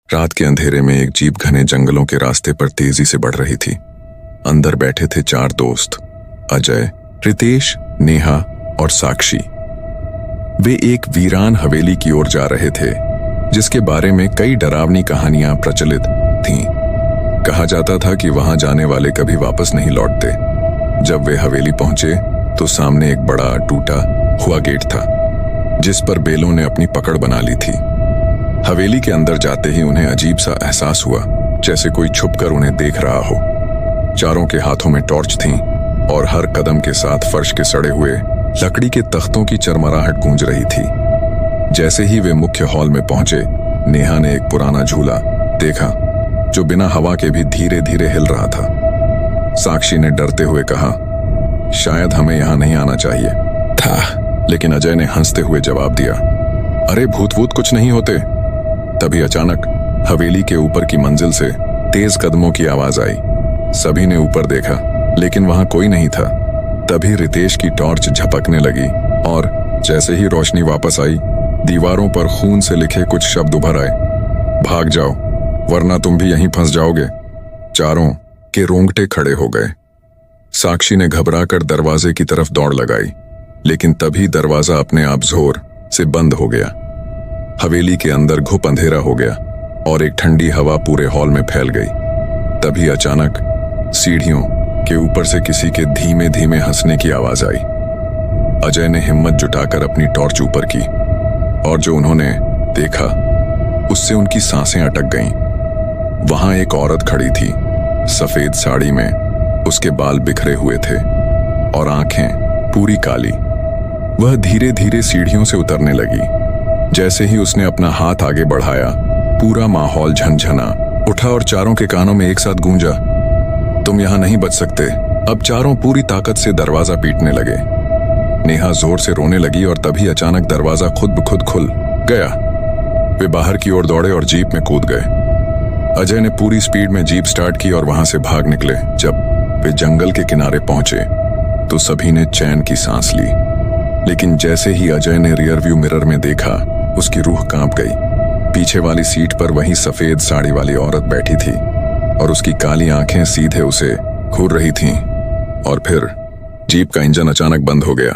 रात के अंधेरे में एक जीप घने जंगलों के रास्ते पर तेजी से बढ़ रही थी। अंदर बैठे थे 4 दोस्त, अजय, रितेश, नेहा और साक्षी। वे एक वीरान हवेली की ओर जा रहे थे जिसके बारे में कई डरावनी कहानियां प्रचलित थीं। कहा जाता था कि वहां जाने वाले कभी वापस नहीं लौटते। जब वे हवेली पहुंचे तो सामने एक बड़ा टूटा हुआ गेट था जिस पर बेलों ने अपनी पकड़ बना ली थी। हवेली के अंदर जाते ही उन्हें अजीब सा एहसास हुआ, जैसे कोई छुपकर उन्हें देख रहा हो। चारों के हाथों में टॉर्च थीं और हर कदम के साथ फर्श के सड़े हुए लकड़ी के तख्तों की चरमराहट गूंज रही थी। जैसे ही वे मुख्य हॉल में पहुंचे, नेहा ने एक पुराना झूला देखा जो बिना हवा के भी धीरे धीरे हिल रहा था। साक्षी ने डरते हुए कहा, शायद हमें यहां नहीं आना चाहिए था, लेकिन अजय ने हंसते हुए जवाब दिया, अरे भूत वूत कुछ नहीं होते। तभी अचानक हवेली के ऊपर की मंजिल से तेज कदमों की आवाज आई। सभी ने ऊपर देखा लेकिन वहां कोई नहीं था। तभी रितेश की टॉर्च झपकने लगी और जैसे ही रोशनी वापस आई, दीवारों पर खून से लिखे कुछ शब्द उभर आए, भाग जाओ वरना तुम भी यहीं फंस जाओगे। चारों के रोंगटे खड़े हो गए। साक्षी ने घबराकर दरवाजे की तरफ दौड़ लगाई, लेकिन तभी दरवाजा अपने आप जोर से बंद हो गया। हवेली के अंदर घुप अंधेरा हो गया और एक ठंडी हवा पूरे हॉल में फैल गई। तभी अचानक सीढ़ियों के ऊपर से किसी के धीमे धीमे हंसने की आवाज आई। अजय ने हिम्मत जुटाकर अपनी टॉर्च ऊपर की और जो उन्होंने देखा उससे उनकी सांसें अटक गईं। वहां एक औरत खड़ी थी, सफेद साड़ी में, उसके बाल बिखरे हुए थे और आंखें पूरी काली। वह धीरे धीरे सीढ़ियों से उतरने लगी। जैसे ही उसने अपना हाथ आगे बढ़ाया, पूरा माहौल झनझना उठा और चारों के कानों में एक साथ गूंजा, तुम यहां नहीं बच सकते। अब चारों पूरी ताकत से दरवाजा पीटने लगे। नेहा जोर से रोने लगी और तभी अचानक दरवाजा खुद ब खुद खुल गया। वे बाहर की ओर दौड़े और जीप में कूद गए। अजय ने पूरी स्पीड में जीप स्टार्ट की और वहां से भाग निकले। जब वे जंगल के किनारे पहुंचे तो सभी ने चैन की सांस ली, लेकिन जैसे ही अजय ने रियर व्यू मिरर में देखा, उसकी रूह कांप गई। पीछे वाली सीट पर वही सफेद साड़ी वाली औरत बैठी थी और उसकी काली आंखें सीधे उसे घूर रही थीं। और फिर जीप का इंजन अचानक बंद हो गया।